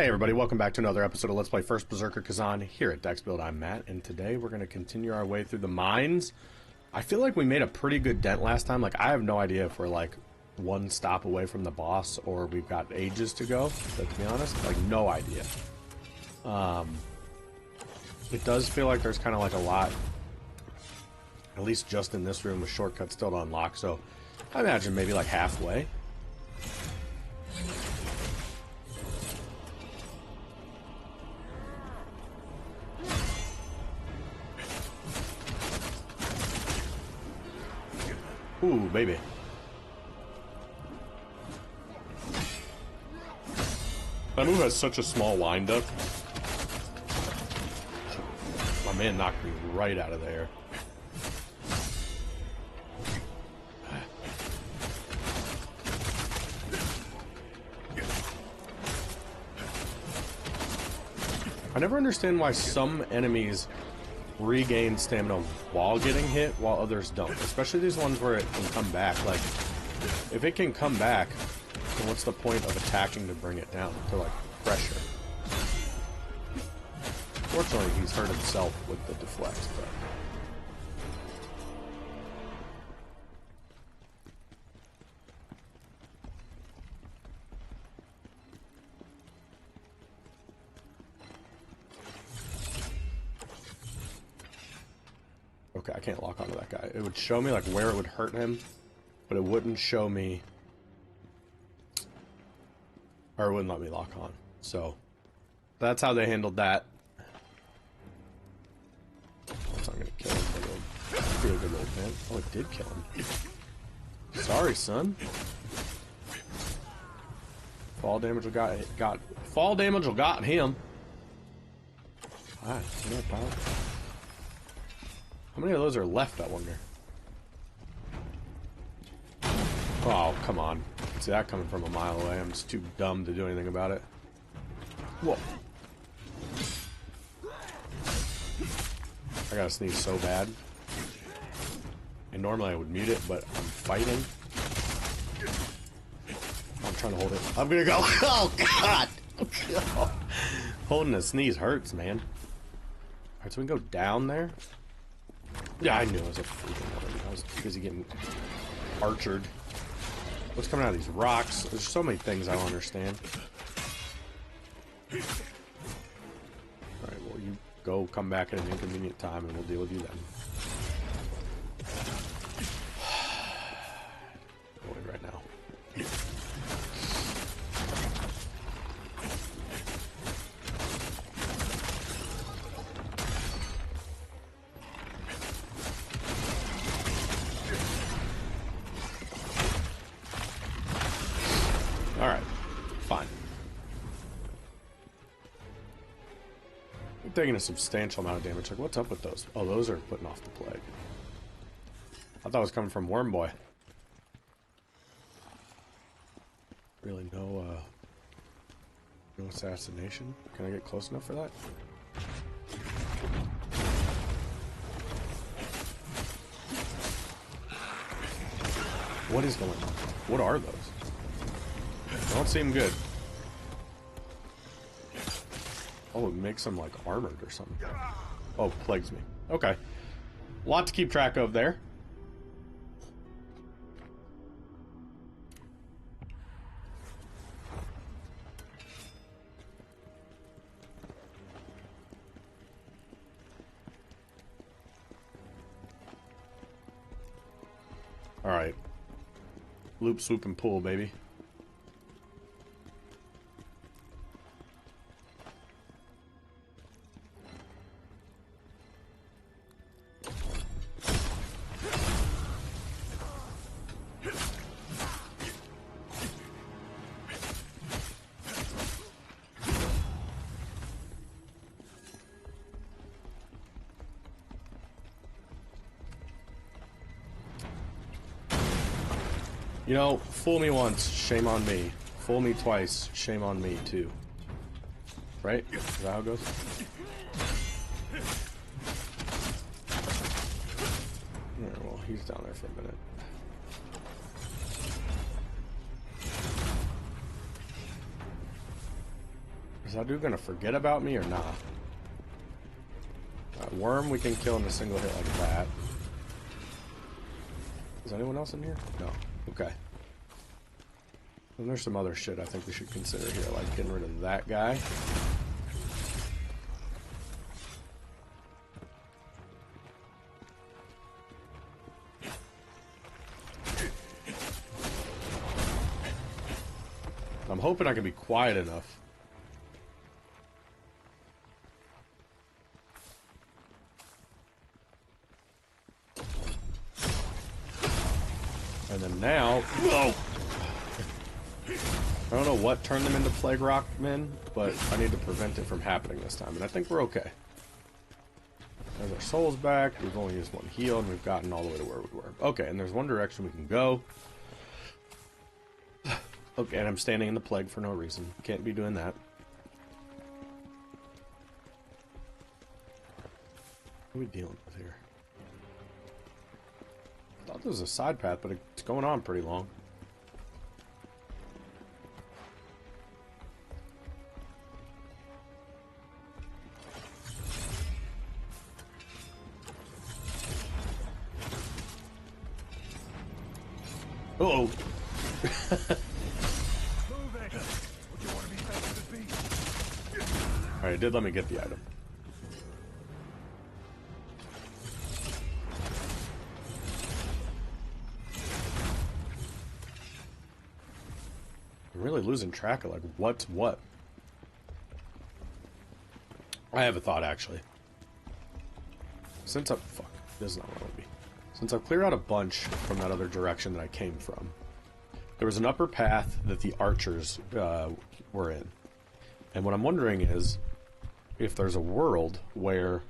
Hey everybody, welcome back to another episode of Let's Play First Berserker Khazan here at Dexbuild. I'm Matt, and today we're going to continue our way through the mines. I feel like we made a pretty good dent last time. Like, I have no idea if we're like one stop away from the boss or we've got ages to go, but to be honest, like, no idea. It does feel like there's kind of like a lot, at least just in this room, with shortcuts still to unlock, so I imagine maybe like halfway. Ooh, baby. That move has such a small windup. My man knocked me right out of there. I never understand why some enemies regain stamina while getting hit, while others don't. Especially these ones where it can come back. Like, if it can come back, then what's the point of attacking to bring it down? To, like, pressure. Fortunately, he's hurt himself with the deflect, but... Okay, I can't lock onto that guy. It would show me, like, where it would hurt him, but it wouldn't show me... Or it wouldn't let me lock on. So, that's how they handled that. That's not gonna kill him. Pretty good old man. Oh, it did kill him. Sorry, son. Fall damage will got fall damage will got him. Alright, more power. How many of those are left, I wonder? Oh, come on. See that coming from a mile away. I'm just too dumb to do anything about it. Whoa. I gotta sneeze so bad. And normally I would mute it, but I'm fighting. I'm trying to hold it. I'm gonna go. Oh, God! Holding a sneeze hurts, man. Alright, so we can go down there. Yeah, I knew it was a freaking one. I was busy getting archered. What's coming out of these rocks? There's so many things I don't understand. Alright, well, you go come back at an inconvenient time and we'll deal with you then. Going right now. Alright, fine. I'm taking a substantial amount of damage. Like, what's up with those? Oh, those are putting off the plague. I thought it was coming from Worm Boy. Really, no assassination? Can I get close enough for that? What is going on? What are those? They don't seem good. Oh, it makes them, like, armored or something. Oh, plagues me. Okay. A lot to keep track of there. Alright. Loop, swoop, and pull, baby. You know, fool me once, shame on me. Fool me twice, shame on me, too. Right? Is that how it goes? Yeah, well, he's down there for a minute. Is that dude gonna forget about me or not? Worm we can kill in a single hit like that. Is anyone else in here? No. Okay. And there's some other shit I think we should consider here, like getting rid of that guy. I'm hoping I can be quiet enough. And then now, whoa! I don't know what turned them into Plague Rockmen, but I need to prevent it from happening this time, and I think we're okay. There's our souls back, we've only used one heal, and we've gotten all the way to where we were. Okay, and there's one direction we can go. Okay, and I'm standing in the plague for no reason. Can't be doing that. What are we dealing with here? I thought there was a side path, but it's going on pretty long. Uh-oh. Alright, it did let me get the item. I'm really losing track of, like, what's what. I have a thought, actually. Since fuck, this is not what I want to be. Since I've cleared out a bunch from that other direction that I came from, there was an upper path that the archers were in. And what I'm wondering is if there's a world where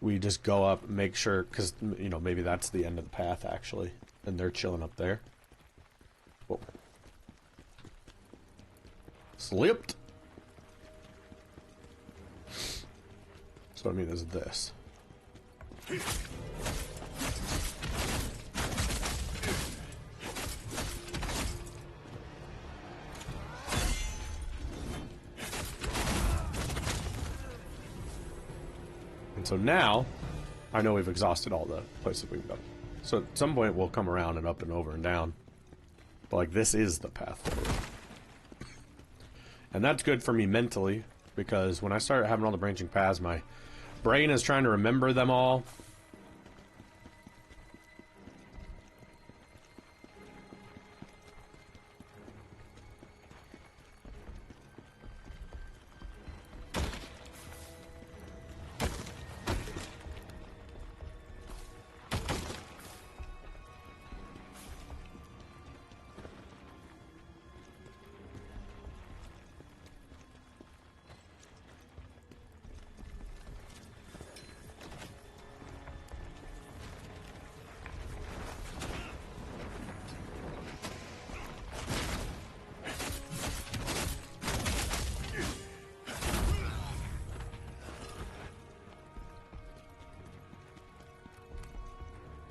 we just go up, make sure, because, you know, maybe that's the end of the path, actually, and they're chilling up there. Whoa. Slipped. So what I mean is this. And so now, I know we've exhausted all the places we've done. So at some point we'll come around and up and over and down. But like, this is the path forward. And that's good for me mentally, because when I start having all the branching paths, my brain is trying to remember them all.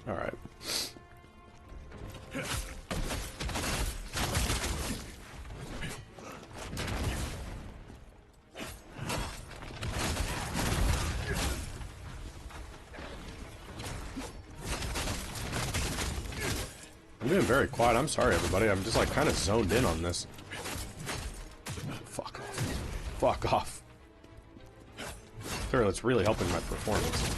All right. I'm being very quiet. I'm sorry, everybody. I'm just like kind of zoned in on this. Fuck off. Fuck off. Sure, that's really helping my performance.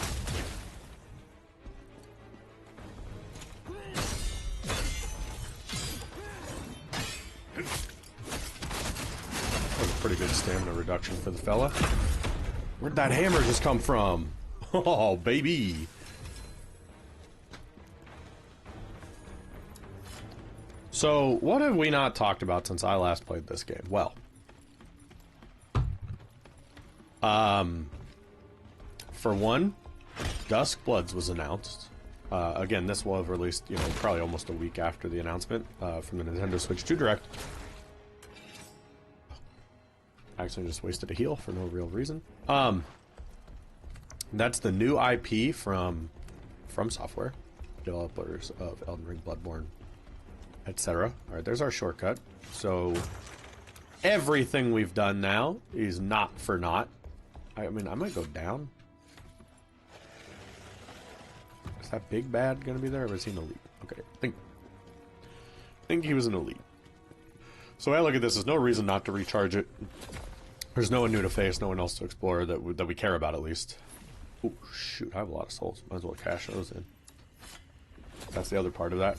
Pretty good stamina reduction for the fella. Where'd that hammer just come from? Oh, baby. So, what have we not talked about since I last played this game? Well, for one, Dusk Bloods was announced. Again, this will have released, you know, probably almost a week after the announcement from the Nintendo Switch 2 Direct. Actually just wasted a heal for no real reason. That's the new IP from Software, developers of Elden Ring, Bloodborne, etc. Alright, there's our shortcut. So everything we've done now is not for naught. I mean, I might go down. Is that big bad gonna be there, or is he an elite? Okay, I think he was an elite. So I look at this, there's no reason not to recharge it. There's no one new to face, no one else to explore that we care about, at least. Oh, shoot, I have a lot of souls. Might as well cash those in. That's the other part of that.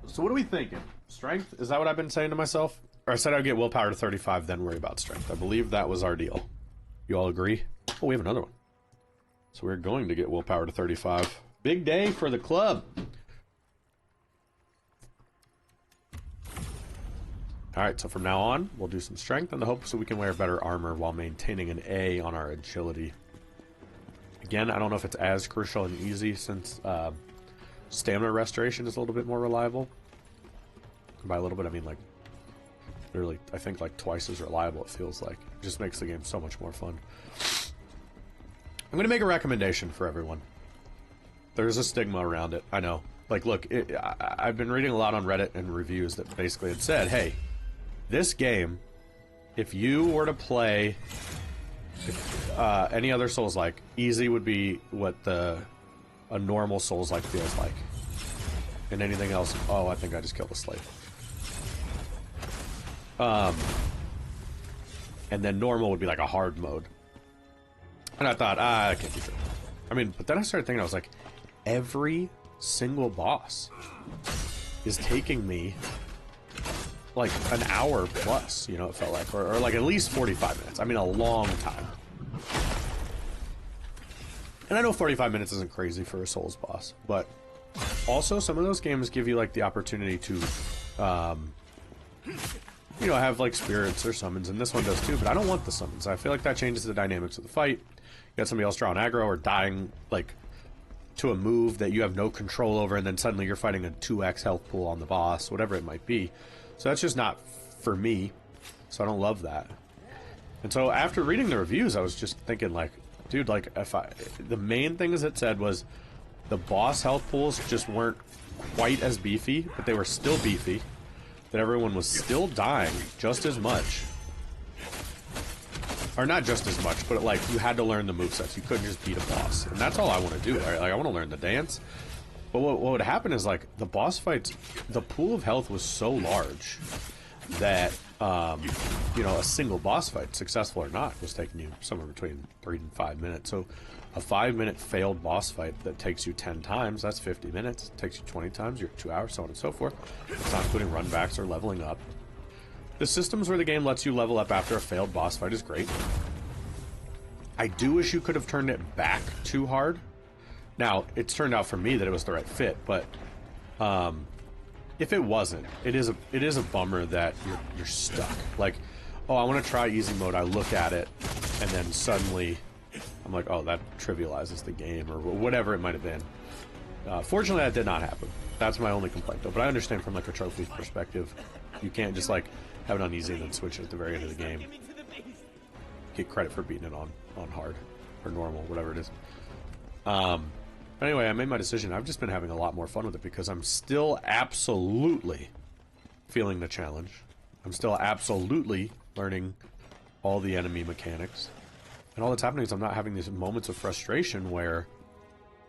So what are we thinking? Strength? Is that what I've been saying to myself? Or I said I'd get willpower to 35, then worry about strength. I believe that was our deal. You all agree? Oh, we have another one. So we're going to get willpower to 35. Big day for the club. Alright, so from now on, we'll do some strength in the hope so we can wear better armor while maintaining an A on our agility. Again, I don't know if it's as crucial and easy since stamina restoration is a little bit more reliable. And by a little bit, I mean like, literally, I think like twice as reliable, it feels like. It just makes the game so much more fun. I'm going to make a recommendation for everyone. There's a stigma around it, I know. Like, look, I've been reading a lot on Reddit and reviews that basically had said, hey, this game, if you were to play any other Souls-like, easy would be what a normal Souls-like feels like. And anything else, oh, I think I just killed a slave. And then normal would be like a hard mode. And I thought, I can't be true. I mean, but then I started thinking, I was like, every single boss is taking me like an hour plus, you know, it felt like, or like at least 45 minutes. I mean, a long time. And I know 45 minutes isn't crazy for a Souls boss, but also some of those games give you like the opportunity to, you know, have like spirits or summons, and this one does too, but I don't want the summons. I feel like that changes the dynamics of the fight. You got somebody else drawing aggro or dying like to a move that you have no control over, and then suddenly you're fighting a 2x health pool on the boss, whatever it might be. So that's just not for me, so I don't love that. And so after reading the reviews, I was just thinking like, dude, like the main things it said was the boss health pools just weren't quite as beefy, but they were still beefy, that everyone was still dying just as much. Or not just as much, but like you had to learn the movesets. You couldn't just beat a boss. And that's all I want to do, right? Like I want to learn the dance. But what would happen is like the boss fights, the pool of health was so large that, you know, a single boss fight, successful or not, was taking you somewhere between 3 and 5 minutes. So a 5-minute failed boss fight that takes you 10 times, that's 50 minutes. It takes you 20 times, you're 2 hours, so on and so forth. It's not including runbacks or leveling up. The systems where the game lets you level up after a failed boss fight is great. I do wish you could have turned it back too hard. Now, it's turned out for me that it was the right fit, but if it wasn't, it is a bummer that you're stuck. Like, oh, I want to try easy mode. I look at it, and then suddenly I'm like, oh, that trivializes the game, or whatever it might have been. Fortunately, that did not happen. That's my only complaint, though. But I understand from like a trophy perspective, you can't just like have it on easy and then switch it at the very end of the game. Get credit for beating it on hard or normal, whatever it is. But anyway, I made my decision. I've just been having a lot more fun with it because I'm still absolutely feeling the challenge. I'm still absolutely learning all the enemy mechanics. And all that's happening is I'm not having these moments of frustration where,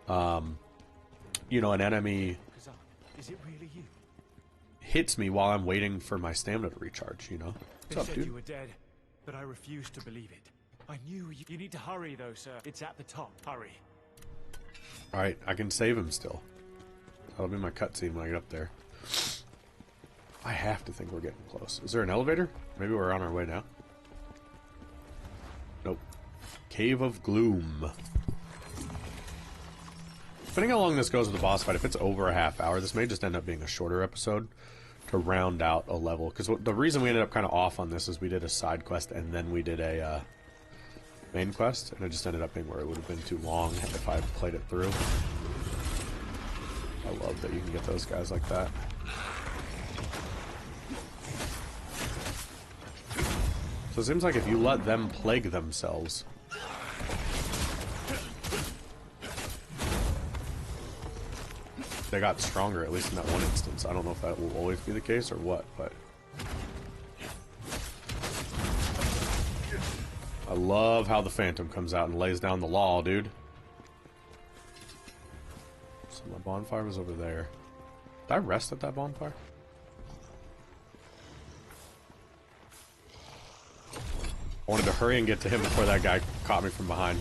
you know, an enemy hits me while I'm waiting for my stamina to recharge, you know? What's up, dude? You were dead, but I refused to believe it. I knew you need to hurry, though, sir. It's at the top. Hurry. Alright, I can save him still. That'll be my cutscene when I get up there. I have to think we're getting close. Is there an elevator? Maybe we're on our way now. Nope. Cave of Gloom. Depending how long this goes with the boss fight, if it's over a half hour, this may just end up being a shorter episode to round out a level. Because the reason we ended up kind of off on this is we did a side quest and then we did a main quest, and it just ended up being where it would have been too long if I had played it through. I love that you can get those guys like that. So it seems like if you let them plague themselves, they got stronger, at least in that one instance. I don't know if that will always be the case or what, but... I love how the Phantom comes out and lays down the law, dude. So my bonfire was over there. Did I rest at that bonfire? I wanted to hurry and get to him before that guy caught me from behind.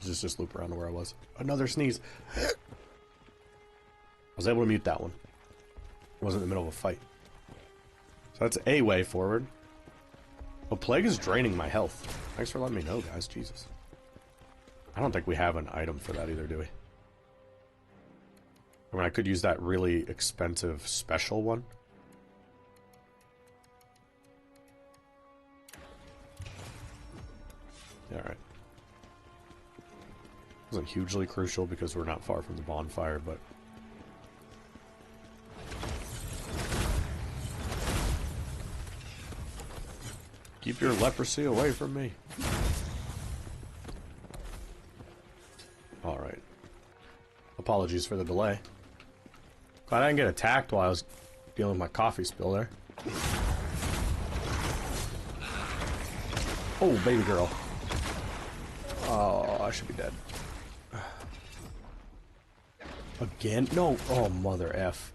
Just loop around to where I was. Another sneeze. I was able to mute that one. I wasn't in the middle of a fight. So that's a way forward. But Plague is draining my health. Thanks for letting me know, guys. Jesus. I don't think we have an item for that either, do we? I mean, I could use that really expensive special one. Alright. Wasn't hugely crucial because we're not far from the bonfire, but... Keep your leprosy away from me. Alright. Apologies for the delay. Glad I didn't get attacked while I was dealing with my coffee spill there. Oh, baby girl. Oh, I should be dead. Again? No. Oh, mother F.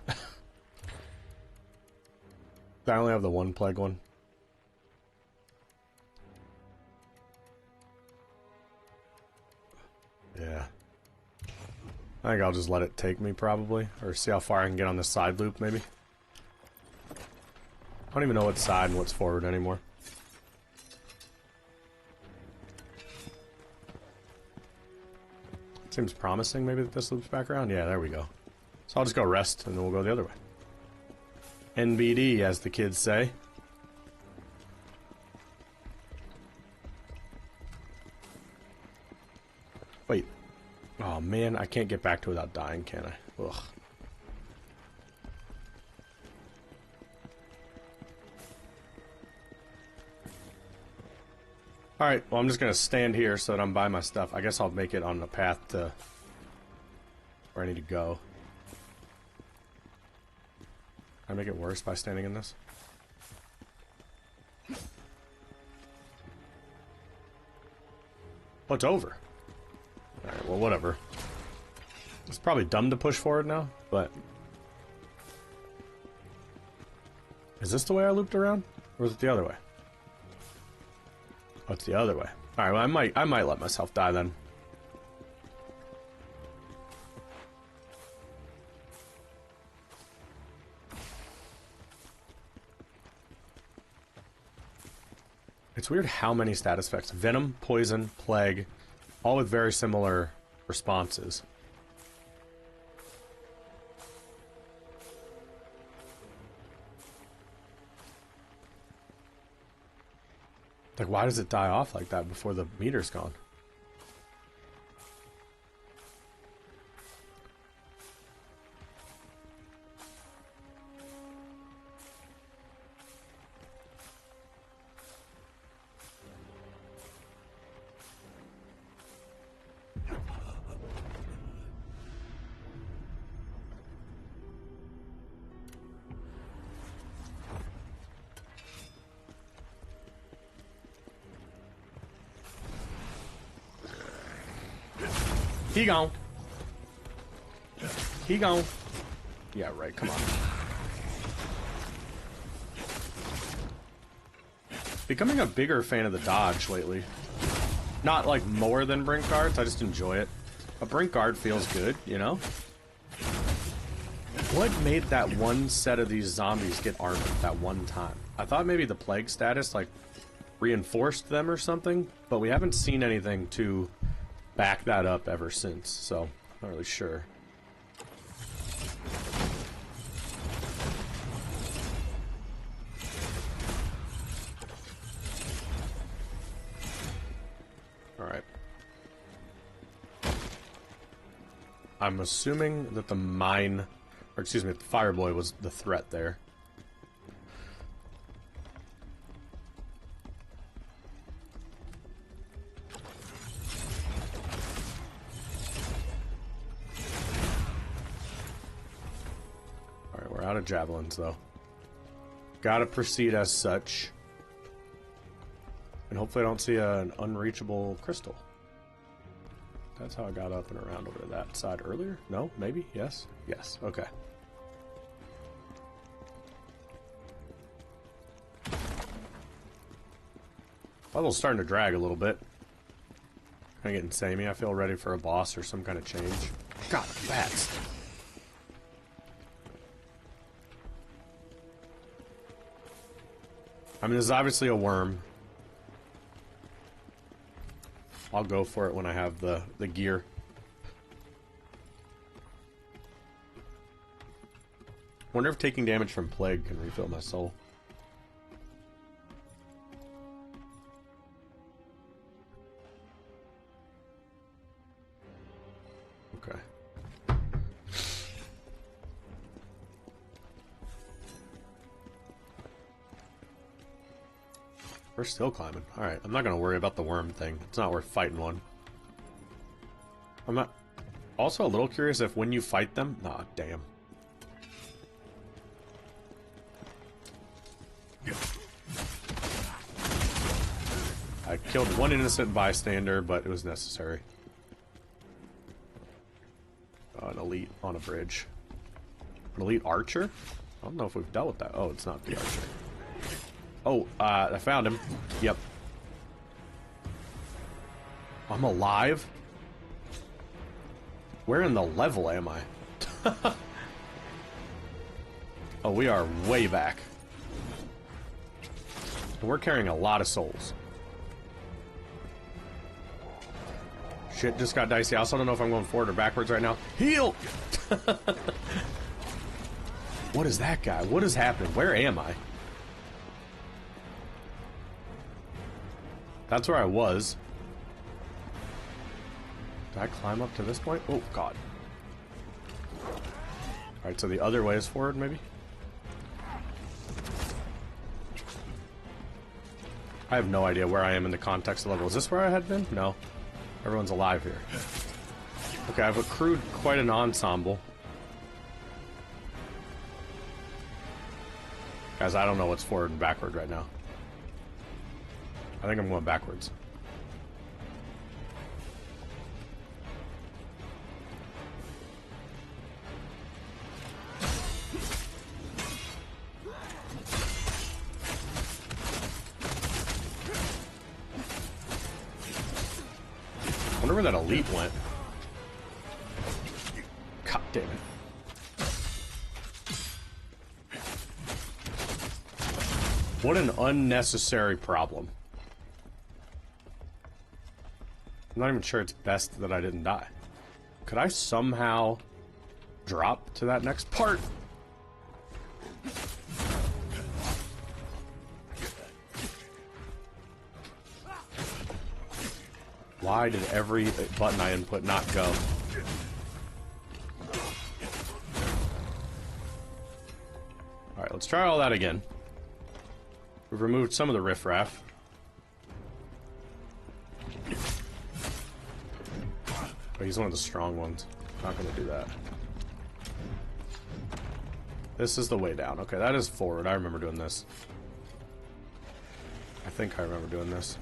I only have the one plague one. Yeah. I think I'll just let it take me, probably. Or see how far I can get on the side loop, maybe. I don't even know what's side and what's forward anymore. Seems promising, maybe, that this loops back around. Yeah, there we go. So I'll just go rest, and then we'll go the other way. NBD, as the kids say. Wait. Oh, man, I can't get back to it without dying, can I? Ugh. Alright, well, I'm just going to stand here so that I'm by my stuff. I guess I'll make it on the path to where I need to go. Can I make it worse by standing in this? Oh, it's over. Alright, well, whatever. It's probably dumb to push forward now, but... Is this the way I looped around? Or is it the other way? Oh, it's the other way. Alright, well, I might let myself die then. It's weird how many status effects. Venom, poison, plague, all with very similar responses. Like, why does it die off like that before the meter's gone? He gone. He gone. Yeah, right, come on. Becoming a bigger fan of the dodge lately. Not like more than Brink Guards, I just enjoy it. A Brink Guard feels good, you know? What made that one set of these zombies get armored that one time? I thought maybe the plague status, like, reinforced them or something, but we haven't seen anything to back that up ever since, so I'm not really sure. Alright. I'm assuming that the mine Or excuse me, the fire boy was the threat there. Alright, we're out of javelins, though. Gotta proceed as such. And hopefully I don't see an unreachable crystal. That's how I got up and around over to that side earlier? No? Maybe? Yes? Yes. Okay. Level's starting to drag a little bit. Kind of getting samey. I feel ready for a boss or some kind of change. God, bats. I mean, this is obviously a worm. I'll go for it when I have the gear. Wonder if taking damage from plague can refill my soul. Okay. We're still climbing. Alright, I'm not going to worry about the worm thing. It's not worth fighting one. I'm not... Also a little curious if when you fight them... Nah, damn. I killed one innocent bystander, but it was necessary. An elite on a bridge. An elite archer? I don't know if we've dealt with that. Oh, it's not the archer. Oh, I found him. Yep. I'm alive? Where in the level am I? Oh, we are way back. We're carrying a lot of souls. Shit just got dicey. I also don't know if I'm going forward or backwards right now. Heal! What is that guy? What is happening? Where am I? That's where I was. Did I climb up to this point? Oh, God. Alright, so the other way is forward, maybe? I have no idea where I am in the context of the level. Is this where I had been? No. Everyone's alive here. Okay, I've accrued quite an ensemble. Guys, I don't know what's forward and backward right now. I think I'm going backwards. I wonder where that elite went. God damn it. What an unnecessary problem. I'm not even sure it's best that I didn't die. Could I somehow drop to that next part? Why did every button I input not go? Alright, let's try all that again. We've removed some of the riffraff. Oh, he's one of the strong ones. Not gonna do that. This is the way down. Okay, that is forward. I remember doing this. I think I remember doing this.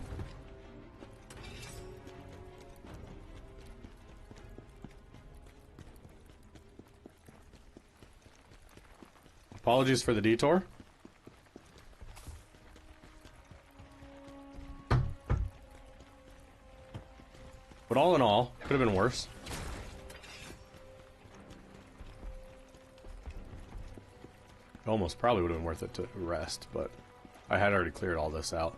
Apologies for the detour. But all in all, could have been worse. It almost probably would have been worth it to rest, but I had already cleared all this out.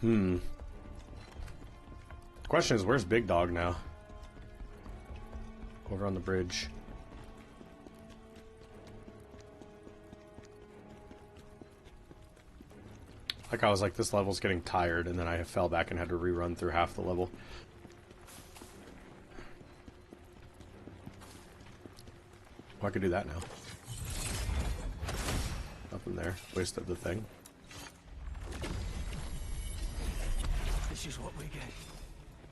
The question is, where's Big Dog now? Over on the bridge. Like I was like, this level's getting tired, and then I fell back and had to rerun through half the level. I could do that now. Nothing there. Wasted the thing. This is what we get.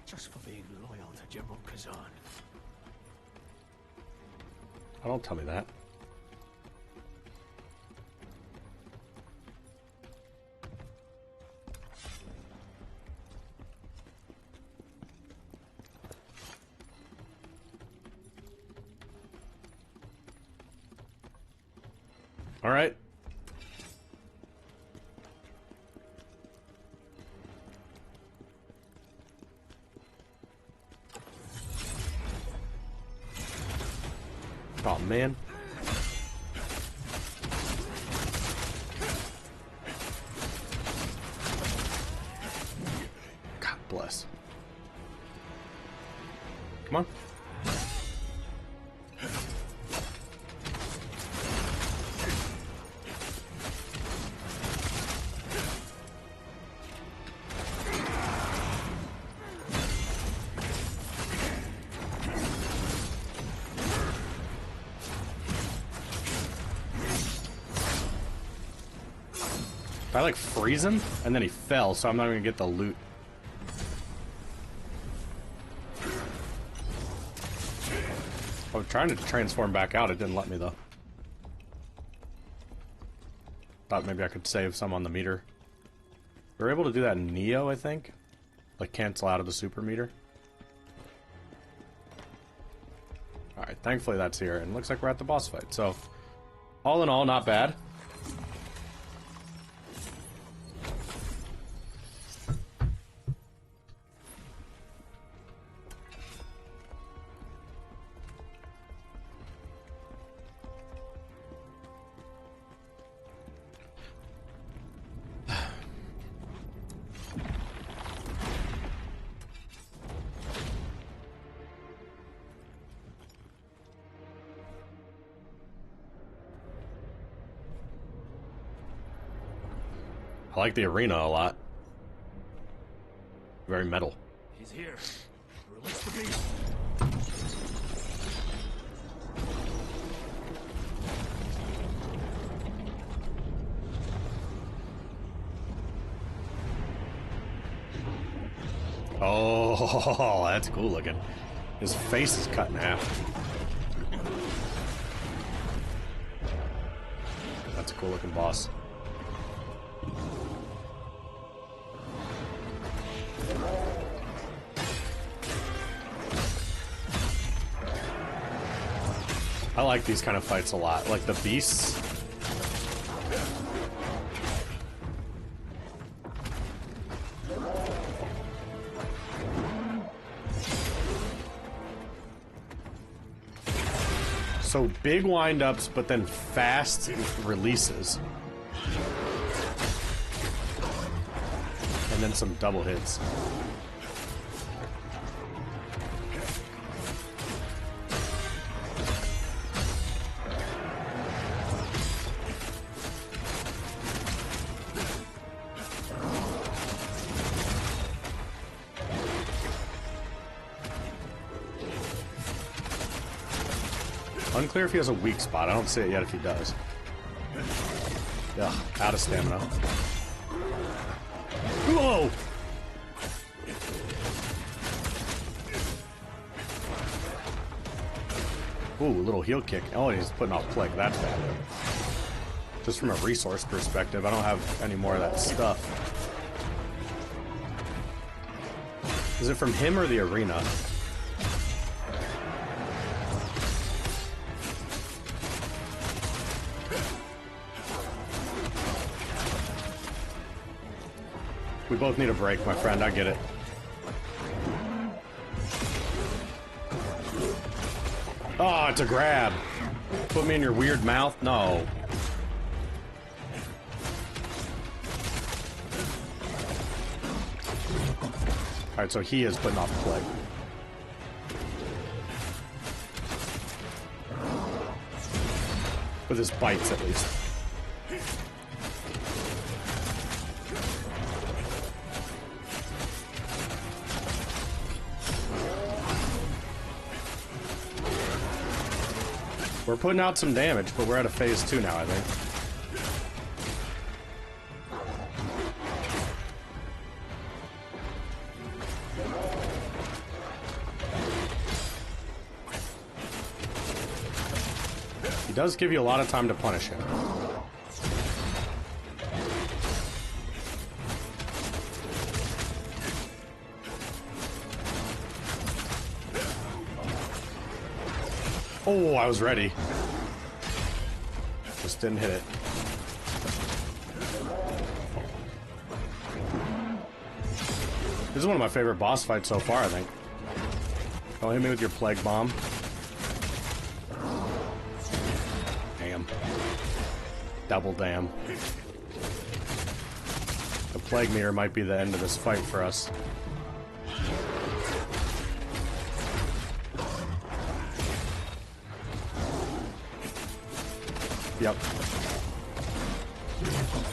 Just for being loyal to General Khazan. Oh, don't tell me that. All right. Oh, man. God bless. Come on. I like freeze him, and then he fell, so I'm not gonna get the loot. I was trying to transform back out, it didn't let me though. Thought maybe I could save some on the meter. We were able to do that in Nioh, I think. Like cancel out of the super meter. Alright, thankfully that's here, and looks like we're at the boss fight, so all in all, not bad. I like the arena a lot. Very metal. He's here. Release the beast. Oh, that's cool looking. His face is cut in half. That's a cool looking boss. I like these kind of fights a lot, like the beasts. So big wind-ups, but then fast releases. And then some double hits. Unclear if he has a weak spot. I don't see it yet if he does. Ugh, out of stamina. Whoa! Ooh, a little heel kick. Oh, he's putting off plague. That's bad. Just from a resource perspective, I don't have any more of that stuff. Is it from him or the arena? We both need a break, my friend. I get it. Oh, it's a grab. Put me in your weird mouth? No. Alright, so he is putting off the plague. With his bites, at least. We're putting out some damage, but we're at a phase 2 now, I think. He does give you a lot of time to punish him. Oh, I was ready. Just didn't hit it. This is one of my favorite boss fights so far, I think. Don't hit me with your plague bomb. Damn. Double damn. The plague mirror might be the end of this fight for us. Yep.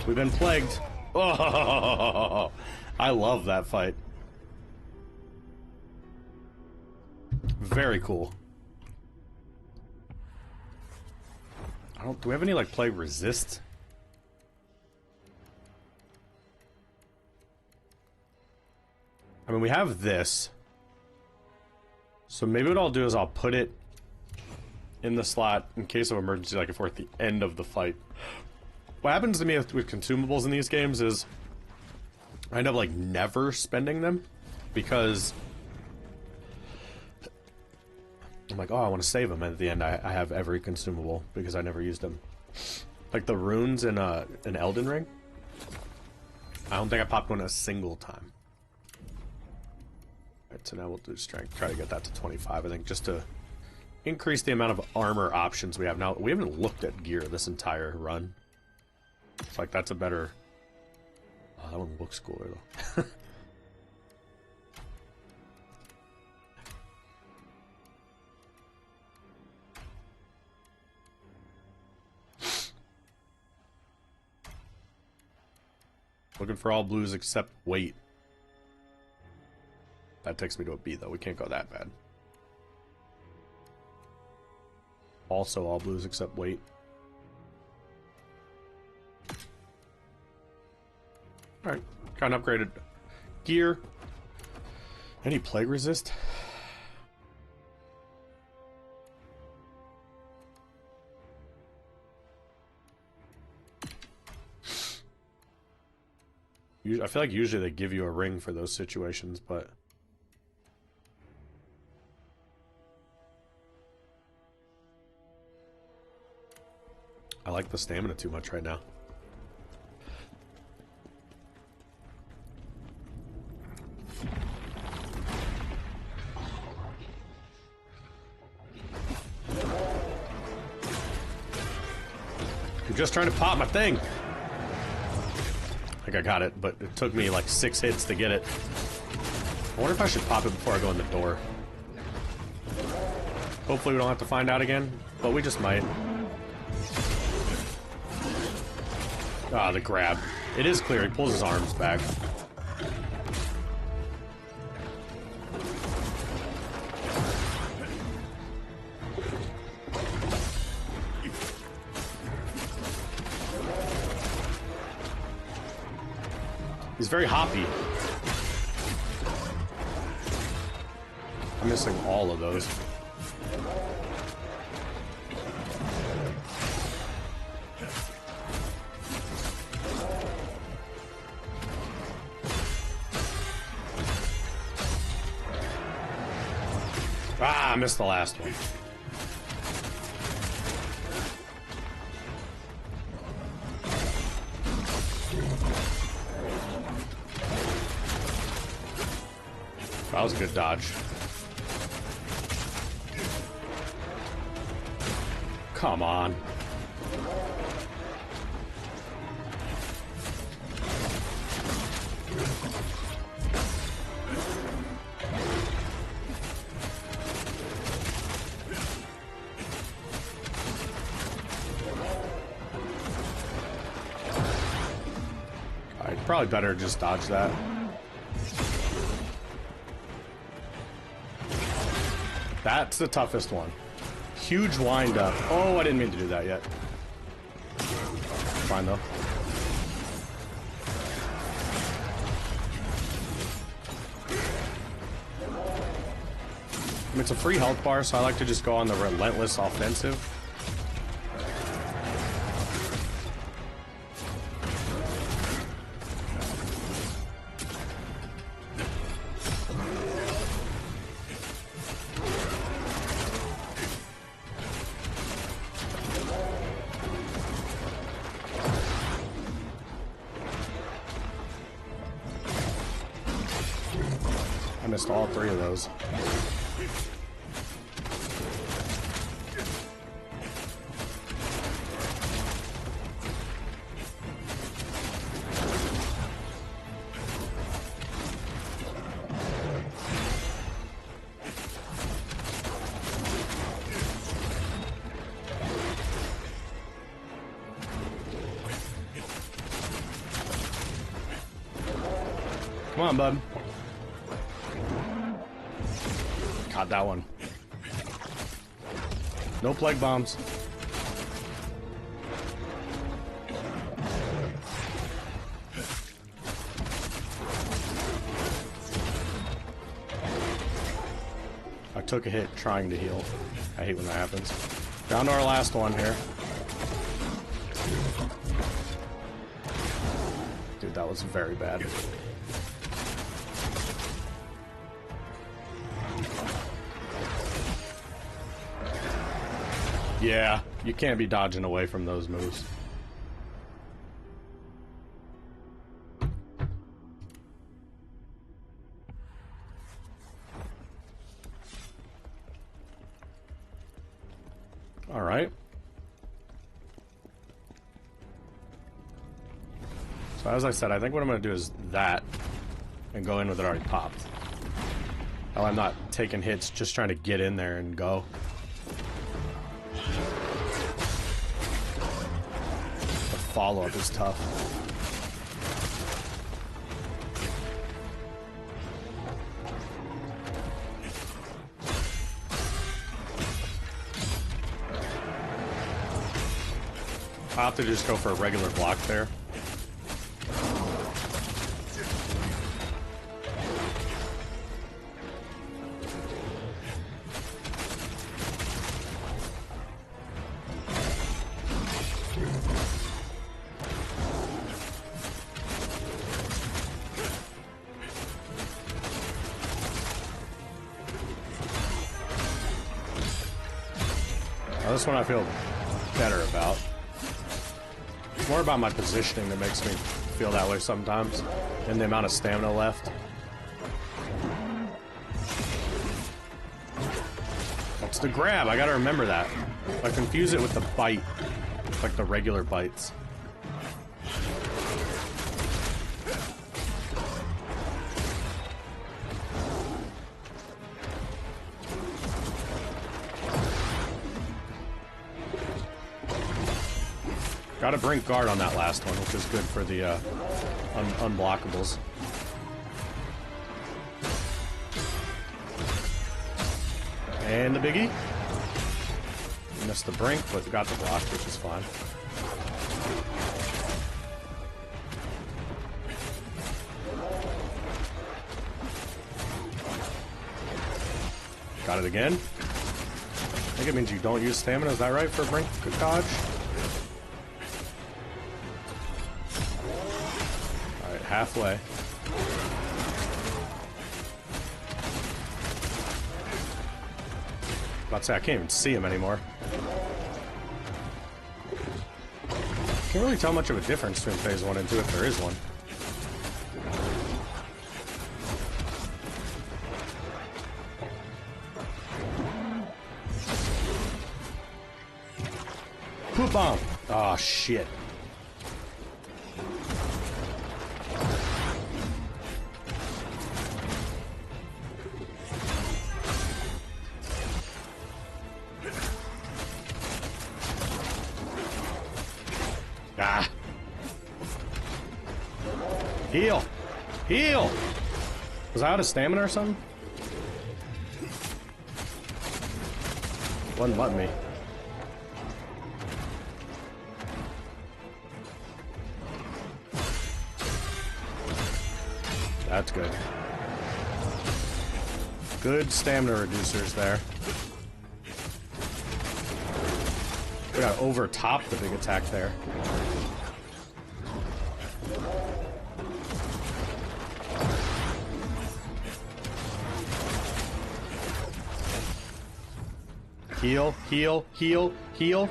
We've been plagued. Oh, I love that fight. Very cool. Do we have any, like, plague resist? I mean, we have this. So maybe what I'll do is I'll put it in the slot in case of emergency, like if we're at the end of the fight. What happens to me with consumables in these games is I end up, like, never spending them because I'm like, oh, I want to save them, and at the end I have every consumable because I never used them. Like the runes in Elden Ring, I don't think I popped one a single time. Alright, so now we'll do strength, try to get that to 25, I think, just to increase the amount of armor options we have. Now, we haven't looked at gear this entire run. It's like, that's a better... Oh, that one looks cooler, though. Looking for all blues except weight. That takes me to a B, though. We can't go that bad. Also all blues except weight. Alright, got an upgraded gear. Any plague resist? I feel like usually they give you a ring for those situations, but... I like the stamina too much right now. I'm just trying to pop my thing. I think I got it, but it took me like 6 hits to get it. I wonder if I should pop it before I go in the door. Hopefully we don't have to find out again, but we just might. Ah, the grab. It is clear. He pulls his arms back. He's very hoppy. I'm missing all of those. Ah, I missed the last one. That was a good dodge. Come on. Alright, probably better just dodge that. That's the toughest one. huge wind up. Oh, I didn't mean to do that yet. Fine though. I mean, it's a free health bar, so I like to just go on the relentless offensive. I missed all three of those. Come on, bud. Caught that one. No plague bombs. I took a hit trying to heal. I hate when that happens. Down to our last one here. Dude, that was very bad. Yeah, you can't be dodging away from those moves. All right. So as I said, I think what I'm going to do is that and go in with it already popped. Hell, I'm not taking hits, just trying to get in there and go. Follow-up is tough. I'll have to just go for a regular block there. This one I feel better about. It's more about my positioning that makes me feel that way sometimes, and the amount of stamina left. That's the grab, I gotta remember that. I confuse it with the bite, like the regular bites. Got a brink guard on that last one, which is good for the unblockables. And the biggie. Missed the brink, but got the block, which is fine. Got it again. I think it means you don't use stamina, is that right, for a brink dodge? Halfway. About to say, I can't even see him anymore. Can't really tell much of a difference between phase 1 and 2 if there is one. Poop bomb! Oh shit. Ah. Heal! Heal! Was I out of stamina or something? Wasn't letting me. That's good. Good stamina reducers there. We got over top the big attack there. Heal, heal, heal, heal.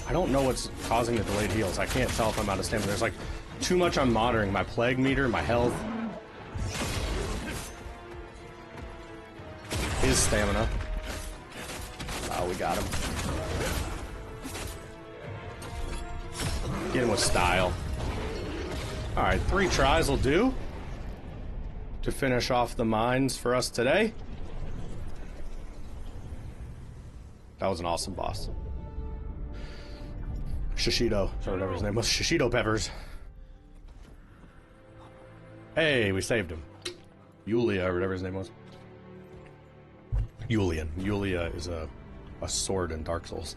I don't know what's causing the delayed heals. I can't tell if I'm out of stamina. There's like too much I'm monitoring. My plague meter, my health. His stamina. Oh, we got him. Get him with style. Alright, 3 tries will do to finish off the mines for us today. That was an awesome boss. Shishido, or whatever his name was. Shishido Peppers. Hey, we saved him. Yulia, or whatever his name was. Julian. Yulia is a sword in Dark Souls.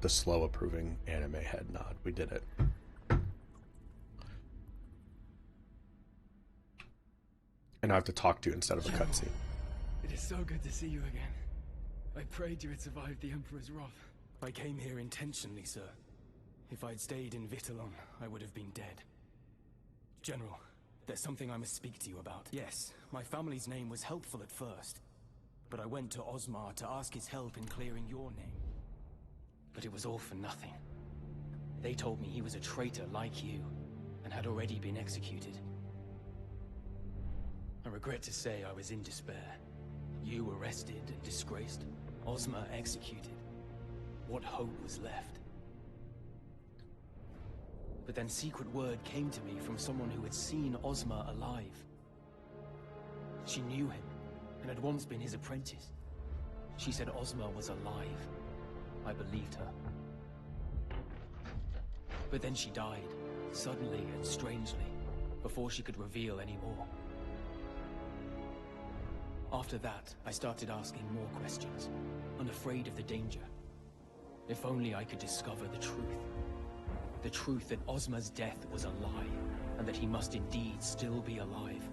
The slow approving anime head nod. We did it. And I have to talk to you instead of a cutscene. It is so good to see you again. I prayed you had survived the Emperor's wrath. I came here intentionally, sir. If I'd stayed in Vitellon, I would have been dead. General, there's something I must speak to you about. Yes, my family's name was helpful at first, but I went to Osmar to ask his help in clearing your name. But it was all for nothing. They told me he was a traitor like you, and had already been executed. I regret to say I was in despair. You arrested and disgraced. Osmar executed. What hope was left? But then secret word came to me from someone who had seen Osmar alive. She knew him, and had once been his apprentice. She said Osmar was alive. I believed her. But then she died, suddenly and strangely, before she could reveal any more. After that, I started asking more questions, unafraid of the danger. If only I could discover the truth. The truth that Osmar's death was a lie, and that he must indeed still be alive.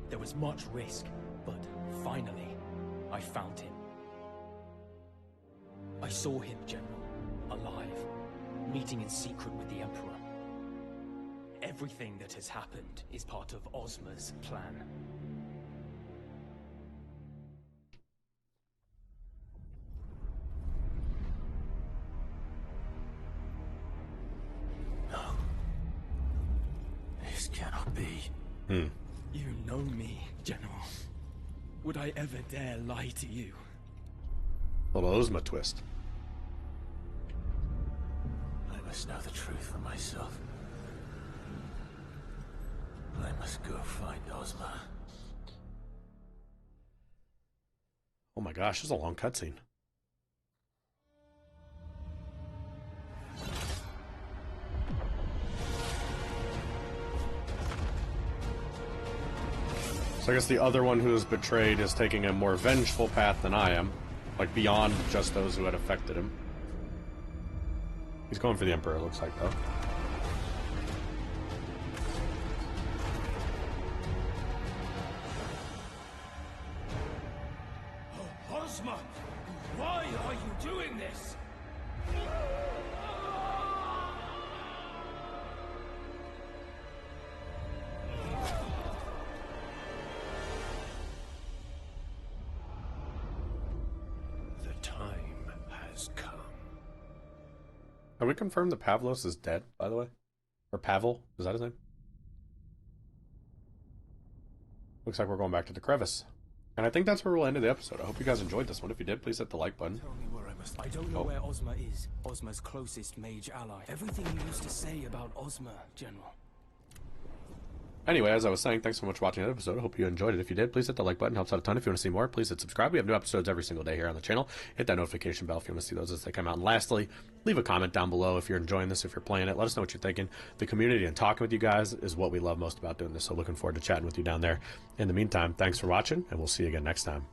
There was much risk, but finally, I found him. I saw him, General, alive, meeting in secret with the Emperor. Everything that has happened is part of Osmar's plan. No. This cannot be. You know me, General. Would I ever dare lie to you? Little Ozma twist. I must know the truth for myself. I must go find Osmar. Oh my gosh, this is a long cutscene. So I guess the other one who was betrayed is taking a more vengeful path than I am. Like, beyond just those who had affected him. He's going for the Emperor, it looks like, though. Osmar! Why are you doing this? The time has come. Have we confirmed that Pavlos is dead, by the way? Or Pavel? Is that his name? Looks like we're going back to the crevice. And I think that's where we'll end the episode. I hope you guys enjoyed this one. If you did, please hit the like button. Tell me where I must. I don't know where Osmar is. Osmar's closest mage ally. Everything you used to say about Osmar, General. Anyway, as I was saying, thanks so much for watching that episode. I hope you enjoyed it. If you did, please hit the like button. Helps out a ton. If you want to see more, please hit subscribe. We have new episodes every single day here on the channel. Hit that notification bell if you want to see those as they come out. And lastly, leave a comment down below if you're enjoying this, if you're playing it. Let us know what you're thinking. The community and talking with you guys is what we love most about doing this. So looking forward to chatting with you down there. In the meantime, thanks for watching, and we'll see you again next time.